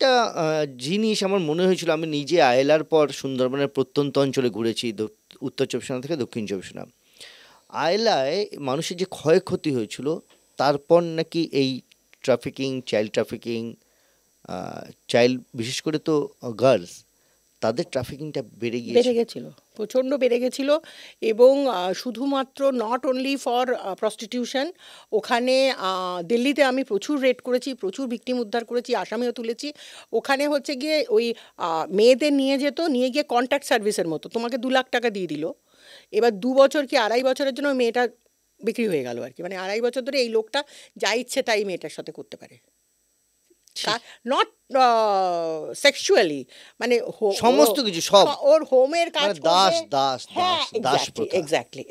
একটা জিনিস আমার মনে হয়েছিল, আমি নিজে আয়েলার পর সুন্দরবনের প্রত্যন্ত অঞ্চলে ঘুরেছি, উত্তর চব্বিশ পরগনা থেকে দক্ষিণ চব্বিশ পরগনা। আয়েলায় মানুষের যে ক্ষয়ক্ষতি হয়েছিল, তারপর নাকি এই ট্রাফিকিং, চাইল্ড ট্রাফিকিং, চাইল্ড বিশেষ করে তো গার্লস, তাদের ট্রাফিকিংটা বেড়ে গেছিলো, প্রচণ্ড বেড়ে গেছিলো। এবং শুধুমাত্র নট অনলি ফর প্রস্টিটিউশন, ওখানে দিল্লিতে আমি প্রচুর রেড করেছি, প্রচুর ভিকটিম উদ্ধার করেছি, আসামিও তুলেছি। ওখানে হচ্ছে গিয়ে ওই মেয়েদের নিয়ে গিয়ে কন্ট্যাক্ট সার্ভিসের মতো, তোমাকে 2 লাখ টাকা দিয়ে দিল, এবার 2 বছর কি 2.5 বছরের জন্য মেয়েটা বিক্রি হয়ে গেল আর কি। মানে 2.5 বছর ধরে এই লোকটা যা ইচ্ছে তাই মেয়েটার সাথে করতে পারে, নট সেক্সুয়ালি, মানে সমস্ত কিছু, সব ওর হোমের কাজ, এক্স্যাক্টলি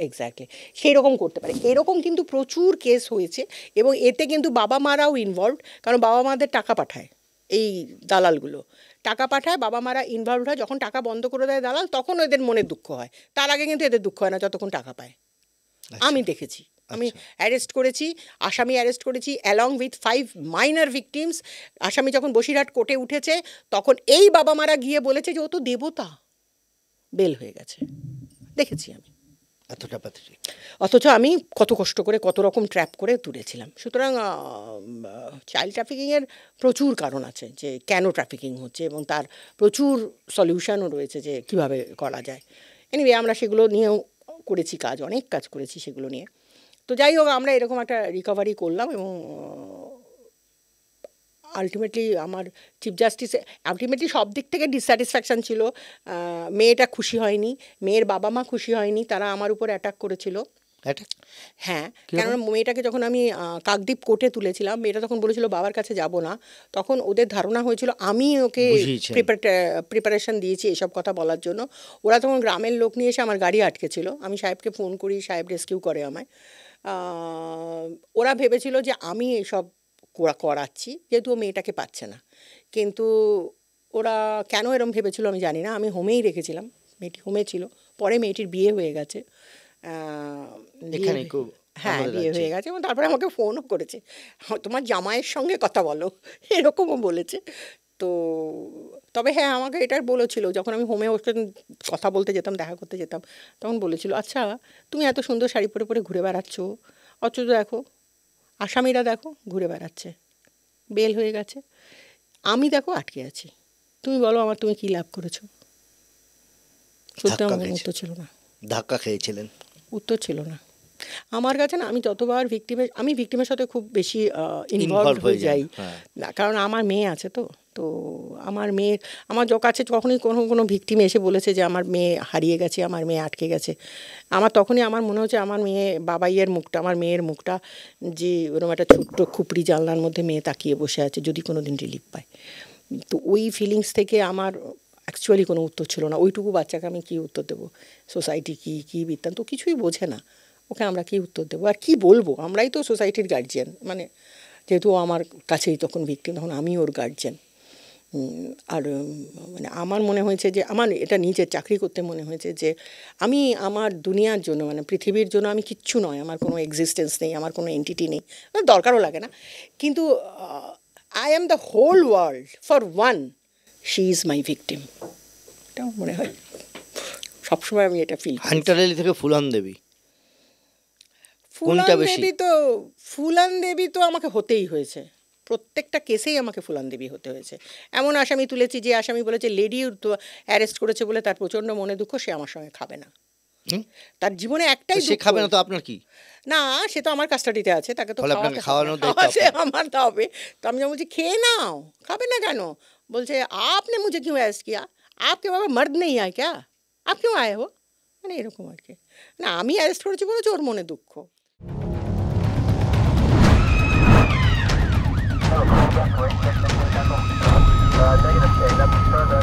সেই রকম করতে পারে। এরকম কিন্তু প্রচুর কেস হয়েছে, এবং এতে কিন্তু বাবা মারাও ইনভলভ, কারণ বাবা মাদের টাকা পাঠায় এই দালালগুলো, টাকা পাঠায়, বাবা মারা ইনভলভ হয়। যখন টাকা বন্ধ করে দেয় দালাল, তখন এদের মনে দুঃখ হয়, তার আগে কিন্তু এদের দুঃখ হয় না যতক্ষণ টাকা পায়। আমি দেখেছি, আমি অ্যারেস্ট করেছি, আসামি অ্যারেস্ট করেছি অ্যালং উইথ 5 মাইনর ভিকটিমস। আসামি যখন বসিরহাট কোর্টে উঠেছে, তখন এই বাবা মারা গিয়ে বলেছে যে ও তো দেবতা, বেল হয়ে গেছে, দেখেছি আমি এতটা প্যাথেটিক। অথচ আমি কত কষ্ট করে, কত রকম ট্র্যাপ করে তুলেছিলাম। সুতরাং চাইল্ড ট্রাফিকিংয়ের প্রচুর কারণ আছে যে কেন ট্রাফিকিং হচ্ছে, এবং তার প্রচুর সলিউশনও রয়েছে যে কীভাবে করা যায়। এনিওয়ে, আমরা সেগুলো নিয়েও করেছি কাজ, অনেক কাজ করেছি সেগুলো নিয়ে। তো যাই হোক, আমরা এরকম একটা রিকভারি করলাম, এবং আলটিমেটলি আমার চিফ জাস্টিস আলটিমেটলি সব দিক থেকে ডিসস্যাটিসফ্যাকশান ছিল। মেয়েটা খুশি হয়নি, মেয়ের বাবা মা খুশি হয়নি, তারা আমার উপর অ্যাটাক করেছিল। হ্যাঁ, কেননা মেয়েটাকে যখন আমি কাকদ্বীপ কোর্টে তুলেছিলাম, মেয়েটা তখন বলেছিল বাবার কাছে যাব না। তখন ওদের ধারণা হয়েছিল আমি ওকে প্রিপারেশন দিয়েছি এসব কথা বলার জন্য। ওরা তখন গ্রামের লোক নিয়ে এসে আমার গাড়ি আটকেছিল, আমি সাহেবকে ফোন করি, সাহেব রেস্কিউ করে আমায়। ওরা ভেবেছিল যে আমি এসব করাচ্ছি, যেহেতু ও মেয়েটাকে পাচ্ছে না। কিন্তু ওরা কেন এরম ভেবেছিল আমি জানি না। আমি হোমেই রেখেছিলাম, মেয়েটি হোমে ছিল। পরে মেয়েটির বিয়ে হয়ে গেছে, হ্যাঁ বিয়ে হয়ে গেছে, এবং তারপরে আমাকে ফোনও করেছে, তোমার জামাইয়ের সঙ্গে কথা বলো, এরকমও বলেছে। তো তবে হ্যাঁ, আমাকে এটা বলেছিল যখন আমি হোমে ওর সাথে কথা বলতে যেতাম, দেখা করতে যেতাম, তখন বলেছিল, আচ্ছা তুমি এত সুন্দর শাড়ি পরে পরে ঘুরে বেড়াচ্ছ, অথচ দেখো আসামিরা দেখো ঘুরে বেড়াচ্ছে, বেল হয়ে গেছে, আমি দেখো আটকে আছি, তুমি বলো আমার তুমি কী লাভ করেছো? সত্যি আমার উত্তর ছিল না। ধাক্কা খেয়েছিলেন? উত্তর ছিল না আমার কাছে। না, আমি যতবার ভিকটিমের সাথে খুব বেশি ইনভলভ হয়ে যাই, না কারণ আমার মেয়ে আছে। তো আমার কাছে কখনোই কোনো ভিকটিম এসে বলেছে যে আমার মেয়ে হারিয়ে গেছে, আমার মেয়ে আটকে গেছে, আমার তখনই আমার মনে হচ্ছে আমার মেয়ে বাবাইয়ের মুখটা, আমার মেয়ের মুখটা, যে ওরকম একটা ছোট্ট খুপড়ি জানলার মধ্যে মেয়ে তাকিয়ে বসে আছে, যদি কোনো দিন রিলিফ পায়। তো ওই ফিলিংস থেকে আমার অ্যাকচুয়ালি কোনো উত্তর ছিল না। ওইটুকু বাচ্চাকে আমি কী উত্তর দেবো? সোসাইটি কী বৃত্তান্ত কিছুই বোঝে না, ওকে আমরা কী উত্তর দেবো আর কী বলবো? আমরাই তো সোসাইটির গার্জিয়ান, মানে যেহেতু আমার কাছেই তখন ভিকটিম, তখন আমি ওর গার্জিয়ান। আর মানে আমার মনে হয়েছে যে আমার এটা নিজের চাকরি করতে মনে হয়েছে যে আমি আমার দুনিয়ার জন্য, মানে পৃথিবীর জন্য আমি কিচ্ছু নয়, আমার কোনো এক্সিস্টেন্স নেই, আমার কোনো এন্টিটি নেই, দরকারও লাগে না। কিন্তু I am the whole world for one, she is my victim, এটাও মনে হয় সবসময় আমি এটা ফিল। হান্টারলি থেকে ফুলান দেবী, ফুলান দেবী তো আমাকে হতেই হয়েছে, প্রত্যেকটা কেসেই আমাকে ফুলান দেবী হতে হয়েছে। এমন আসামি তুলেছি যে আসামি বলেছে লেডি অ্যারেস্ট করেছে বলে তার প্রচণ্ড মনে দুঃখ, সে আমার সঙ্গে খাবে না, তার জীবনে একটাই সে খাবে না। তো আপনার কি? না, সে তো আমার কাস্টাডিতে আছে, তাকে তো খাওয়ানো আমার হবে। তো আমি বলছি খেয়ে নাও, খাবে না কেন? বলছে আপনি মুঝে क्यों अरेस्ट किया, आपके बाबा मर्द नहीं आए क्या, आप क्यों आए हो, মানে এরকম আর কি। না, আমি অ্যারেস্ট করেছি বলেছে ওর মনে দুঃখ। Negative, okay, that's further.